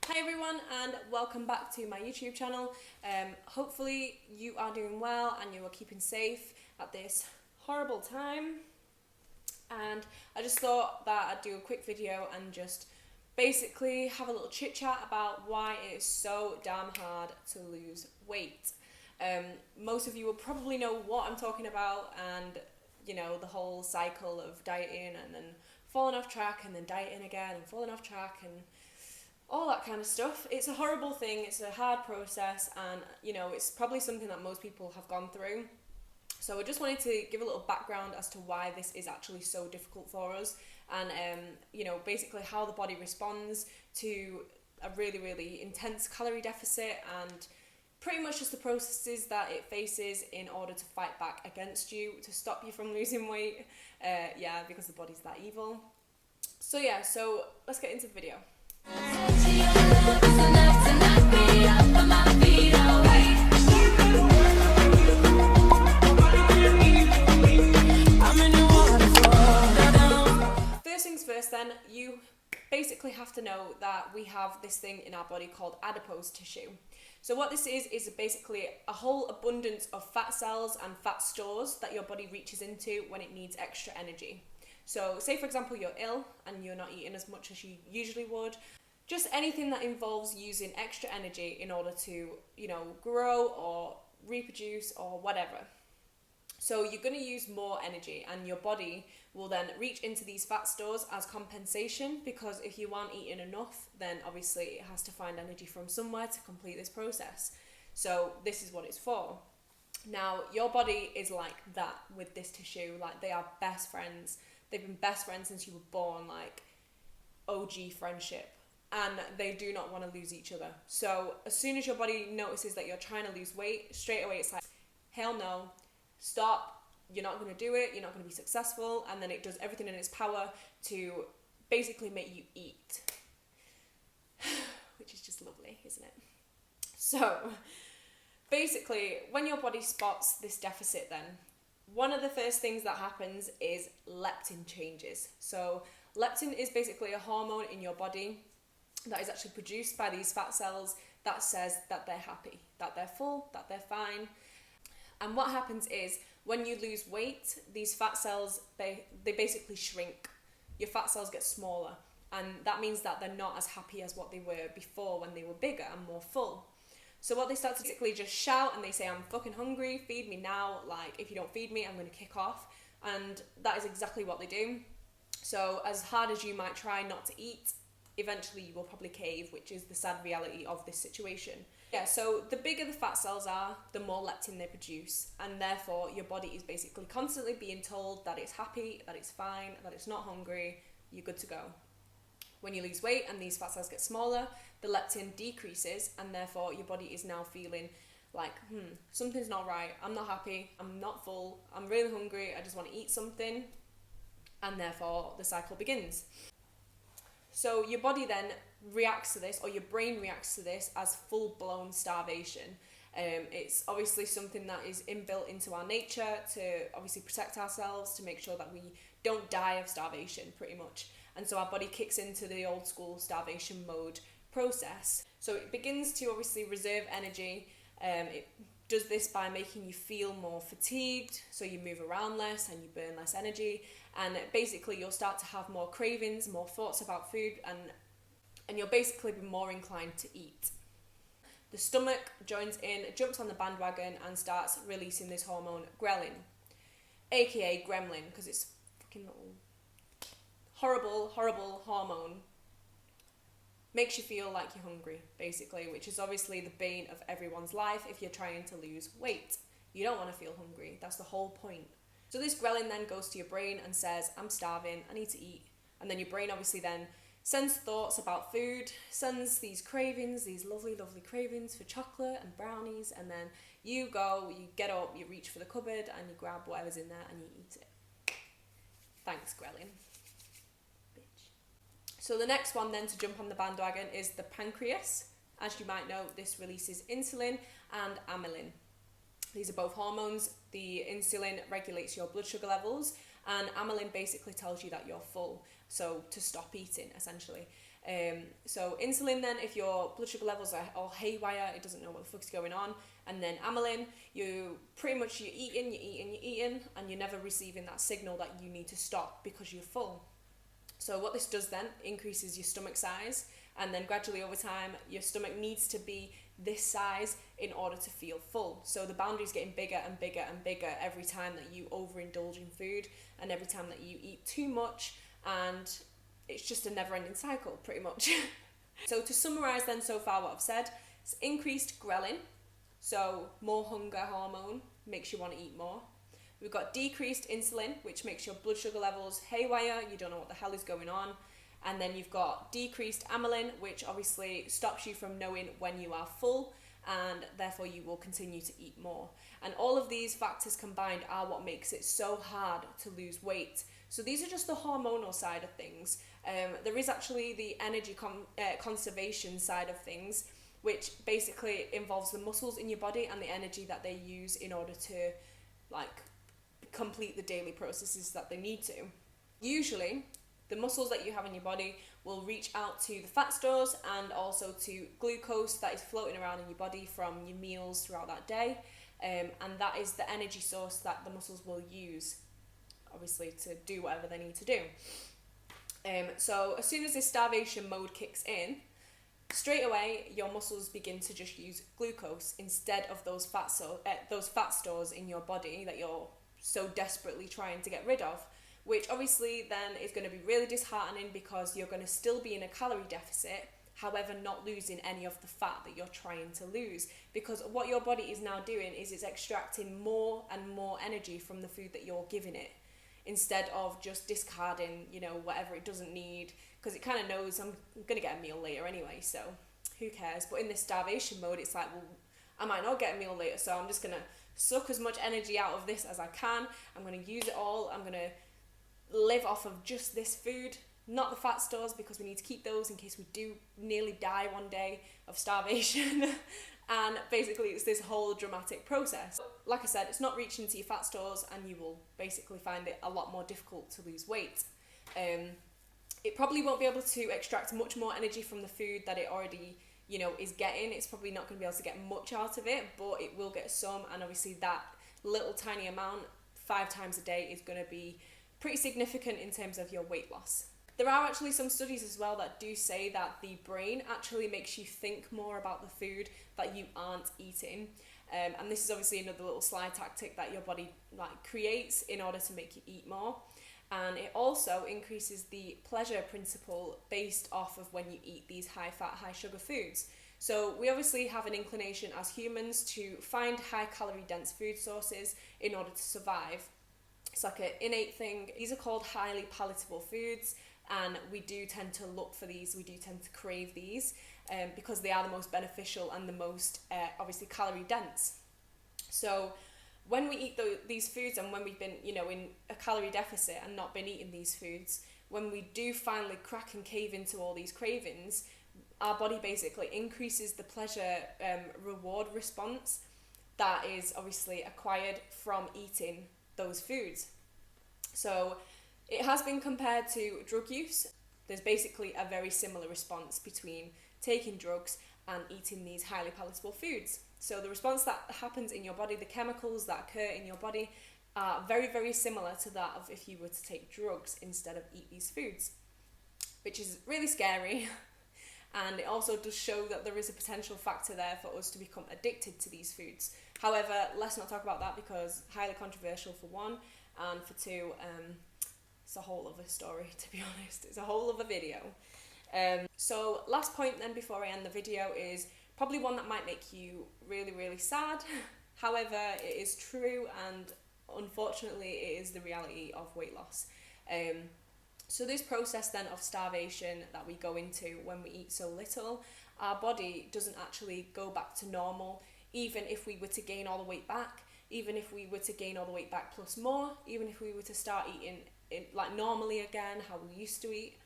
Hi everyone and welcome back to my YouTube channel. Hopefully you are doing well and you are keeping safe at this horrible time. And I just thought that I'd do a quick video and just basically have a little chit chat about why it is so damn hard to lose weight. Most of you will probably know what I'm talking about, and you know, the whole cycle of dieting and then falling off track and then dieting again and falling off track and all that kind of stuff. It's a horrible thing, it's a hard process, and you know, it's probably something that most people have gone through. So I just wanted to give a little background as to why this is actually so difficult for us, and you know, basically how the body responds to a really intense calorie deficit, and pretty much just the processes that it faces in order to fight back against you, to stop you from losing weight. Because the body's that evil. So yeah, so let's get into the video. First things first then, you basically have to know that we have this thing in our body called adipose tissue. So what this is basically a whole abundance of fat cells and fat stores that your body reaches into when it needs extra energy. So say for example you're ill and you're not eating as much as you usually would. Just anything that involves using extra energy in order to, you know, grow or reproduce or whatever. So you're going to use more energy, and your body will then reach into these fat stores as compensation, because if you aren't eating enough, then obviously it has to find energy from somewhere to complete this process. So this is what it's for. Now, your body is like that with this tissue. Like, they are best friends. They've been best friends since you were born, like OG friendship. And they do not want to lose each other. So as soon as your body notices that you're trying to lose weight, straight away it's like, hell no, stop, you're not going to do it, you're not going to be successful. And then it does everything in its power to basically make you eat. Which is just lovely, isn't it? So basically, when your body spots this deficit, then one of the first things that happens is leptin changes. So leptin is basically a hormone in your body that is actually produced by these fat cells that says that they're happy, that they're full, that they're fine. And what happens is, when you lose weight, these fat cells, they basically shrink. Your fat cells get smaller, and that means that they're not as happy as what they were before when they were bigger and more full. So what they start to basically just shout, and they say, I'm fucking hungry, feed me now, like if you don't feed me, I'm going to kick off. And that is exactly what they do. So as hard as you might try not to eat, eventually you will probably cave, which is the sad reality of this situation. Yeah, so the bigger the fat cells are, the more leptin they produce, and therefore your body is basically constantly being told that it's happy, that it's fine, that it's not hungry, you're good to go. When you lose weight and these fat cells get smaller, the leptin decreases, and therefore your body is now feeling like, something's not right, I'm not happy, I'm not full, I'm really hungry, I just want to eat something, and therefore the cycle begins. So your body then reacts to this, or your brain reacts to this, as full-blown starvation. It's obviously something that is inbuilt into our nature to obviously protect ourselves, to make sure that we don't die of starvation, pretty much. And so our body kicks into the old school starvation mode process. So it begins to obviously reserve energy. It does this by making you feel more fatigued, so you move around less and you burn less energy, and basically you'll start to have more cravings, more thoughts about food, and you'll basically be more inclined to eat. The stomach joins in, jumps on the bandwagon, and starts releasing this hormone ghrelin, aka gremlin, because it's fucking horrible hormone. Makes you feel like you're hungry, basically, which is obviously the bane of everyone's life if you're trying to lose weight. You don't want to feel hungry, that's the whole point. So this ghrelin then goes to your brain and says, I'm starving, I need to eat. And then your brain obviously then sends thoughts about food, sends these cravings, these lovely cravings for chocolate and brownies, and then you go, you get up, you reach for the cupboard, and you grab whatever's in there and you eat it. Thanks, ghrelin. So the next one then to jump on the bandwagon is the pancreas. As you might know, this releases insulin and amylin. These are both hormones. The insulin regulates your blood sugar levels, and amylin basically tells you that you're full, so to stop eating, essentially. So insulin then, if your blood sugar levels are all haywire, it doesn't know what the fuck's going on. And then amylin, you're eating, and you're never receiving that signal that you need to stop because you're full. So what this does then, increases your stomach size, and then gradually over time, your stomach needs to be this size in order to feel full. So the boundary's getting bigger and bigger and bigger every time that you overindulge in food, and every time that you eat too much, and it's just a never-ending cycle, pretty much. So to summarise then so far what I've said, it's increased ghrelin, so more hunger hormone, makes you want to eat more. We've got decreased insulin, which makes your blood sugar levels haywire, you don't know what the hell is going on. And then you've got decreased amylin, which obviously stops you from knowing when you are full, and therefore you will continue to eat more. And all of these factors combined are what makes it so hard to lose weight. So these are just the hormonal side of things. There is actually the energy conservation side of things, which basically involves the muscles in your body and the energy that they use in order to complete the daily processes that they need to. Usually, the muscles that you have in your body will reach out to the fat stores and also to glucose that is floating around in your body from your meals throughout that day, and that is the energy source that the muscles will use, obviously, to do whatever they need to do. So as soon as this starvation mode kicks in, straight away your muscles begin to just use glucose instead of those fat stores in your body that you're so desperately trying to get rid of, which obviously then is going to be really disheartening because you're going to still be in a calorie deficit, however not losing any of the fat that you're trying to lose, because what your body is now doing is it's extracting more and more energy from the food that you're giving it, instead of just discarding, whatever it doesn't need, because it kind of knows I'm going to get a meal later anyway, so who cares. But in this starvation mode, it's like, well, I might not get a meal later, so I'm just going to suck as much energy out of this as I can. I'm going to use it all. I'm going to live off of just this food, not the fat stores, because we need to keep those in case we do nearly die one day of starvation. And basically it's this whole dramatic process. Like I said, it's not reaching to your fat stores, and you will basically find it a lot more difficult to lose weight. It probably won't be able to extract much more energy from the food that it already is getting. It's probably not going to be able to get much out of it, but it will get some, and obviously that little tiny amount 5 times a day is going to be pretty significant in terms of your weight loss. There are actually some studies as well that do say that the brain actually makes you think more about the food that you aren't eating, and this is obviously another little sly tactic that your body creates in order to make you eat more. And it also increases the pleasure principle based off of when you eat these high fat, high sugar foods. So we obviously have an inclination as humans to find high calorie dense food sources in order to survive. It's like an innate thing. These are called highly palatable foods, and we do tend to look for these, we do tend to crave these, because they are the most beneficial and the most obviously calorie dense. So when we eat these foods, and when we've been in a calorie deficit and not been eating these foods, when we do finally crack and cave into all these cravings, our body basically increases the pleasure reward response that is obviously acquired from eating those foods. So it has been compared to drug use. There's basically a very similar response between taking drugs and eating these highly palatable foods. So the response that happens in your body, the chemicals that occur in your body, are very, very similar to that of if you were to take drugs instead of eat these foods, which is really scary. And it also does show that there is a potential factor there for us to become addicted to these foods. However, let's not talk about that, because highly controversial for one, and for two, it's a whole other story, to be honest. It's a whole other video. So last point then before I end the video is probably one that might make you really, really sad. However, it is true, and unfortunately it is the reality of weight loss. So this process then of starvation that we go into when we eat so little, our body doesn't actually go back to normal, even if we were to gain all the weight back, even if we were to gain all the weight back plus more, even if we were to start eating normally again, how we used to eat.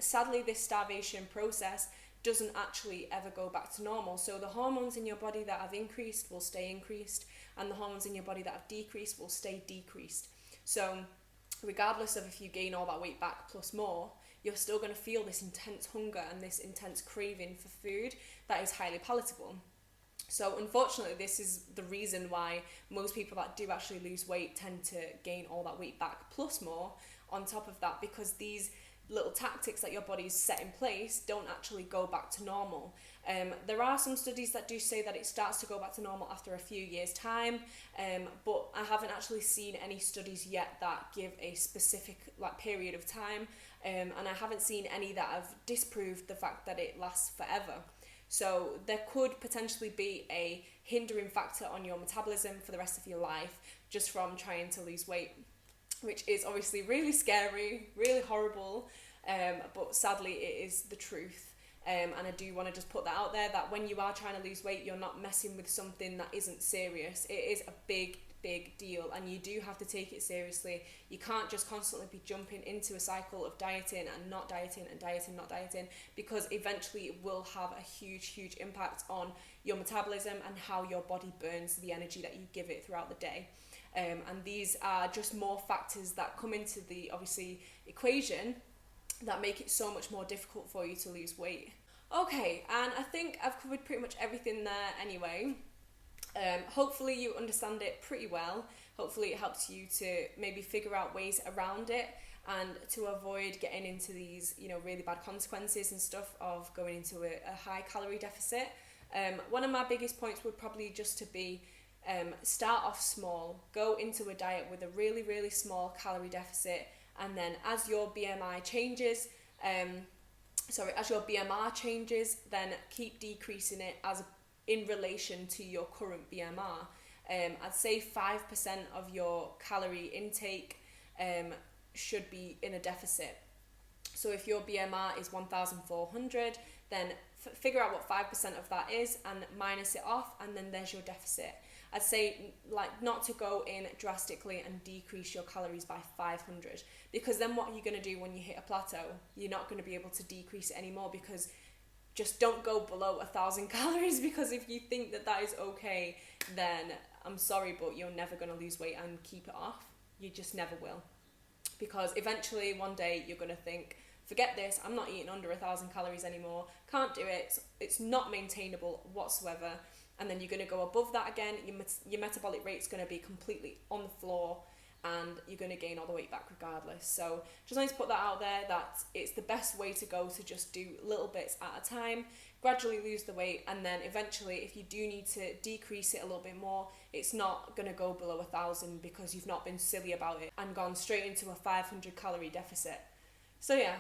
Sadly, this starvation process doesn't actually ever go back to normal. So the hormones in your body that have increased will stay increased, and the hormones in your body that have decreased will stay decreased. So regardless of if you gain all that weight back plus more, you're still going to feel this intense hunger and this intense craving for food that is highly palatable. So unfortunately, this is the reason why most people that do actually lose weight tend to gain all that weight back plus more on top of that, because these little tactics that your body's set in place don't actually go back to normal. There are some studies that do say that it starts to go back to normal after a few years' time, but I haven't actually seen any studies yet that give a specific period of time, and I haven't seen any that have disproved the fact that it lasts forever. So there could potentially be a hindering factor on your metabolism for the rest of your life just from trying to lose weight, which is obviously really scary, really horrible, but sadly it is the truth. And I do want to just put that out there, that when you are trying to lose weight, you're not messing with something that isn't serious. It is a big deal, and you do have to take it seriously. You can't just constantly be jumping into a cycle of dieting and not dieting and dieting, not dieting, because eventually it will have a huge impact on your metabolism and how your body burns the energy that you give it throughout the day. And these are just more factors that come into the obviously equation that make it so much more difficult for you to lose weight. Okay, and I think I've covered pretty much everything there anyway. Hopefully you understand it pretty well. Hopefully it helps you to maybe figure out ways around it and to avoid getting into these, really bad consequences and stuff of going into a high calorie deficit. One of my biggest points would probably just to be start off small. Go into a diet with a really small calorie deficit, and then as your BMI changes, then keep decreasing it in relation to your current BMR. I'd say 5% of your calorie intake should be in a deficit. So if your BMR is 1,400, then figure out what 5% of that is and minus it off, and then there's your deficit. I'd say not to go in drastically and decrease your calories by 500, because then what are you going to do when you hit a plateau? You're not going to be able to decrease it anymore, because just don't go below 1,000 calories, because if you think that is okay, then I'm sorry, but you're never going to lose weight and keep it off. You just never will, because eventually one day you're going to think, forget this, I'm not eating under 1,000 calories anymore, can't do it, it's not maintainable whatsoever. And then you're going to go above that again, your metabolic rate's going to be completely on the floor, and you're going to gain all the weight back regardless. So just wanted to put that out there, that it's the best way to go, to just do little bits at a time, gradually lose the weight, and then eventually if you do need to decrease it a little bit more, it's not going to go below 1,000 because you've not been silly about it and gone straight into a 500 calorie deficit. So yeah.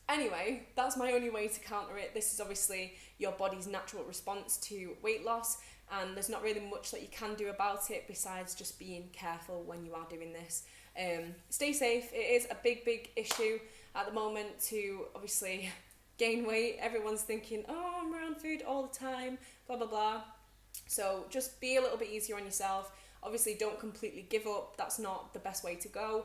Anyway, that's my only way to counter it. This is obviously your body's natural response to weight loss, and there's not really much that you can do about it besides just being careful when you are doing this. Stay safe. It is a big issue at the moment to obviously gain weight. Everyone's thinking, oh, I'm around food all the time, blah blah blah. So just be a little bit easier on yourself. Obviously, don't completely give up. That's not the best way to go.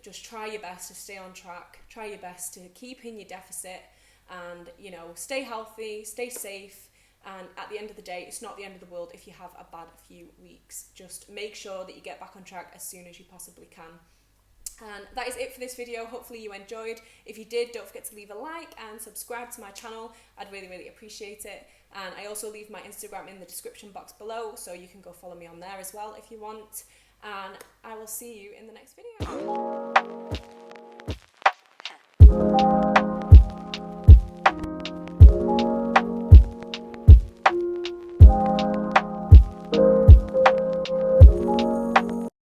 Just try your best to stay on track. Try your best to keep in your deficit, and stay healthy, stay safe. And at the end of the day, it's not the end of the world if you have a bad few weeks. Just make sure that you get back on track as soon as you possibly can. And that is it for this video. Hopefully you enjoyed. If you did, don't forget to leave a like and subscribe to my channel. I'd really appreciate it. And I also leave my Instagram in the description box below, so you can go follow me on there as well if you want. And I will see you in the next video.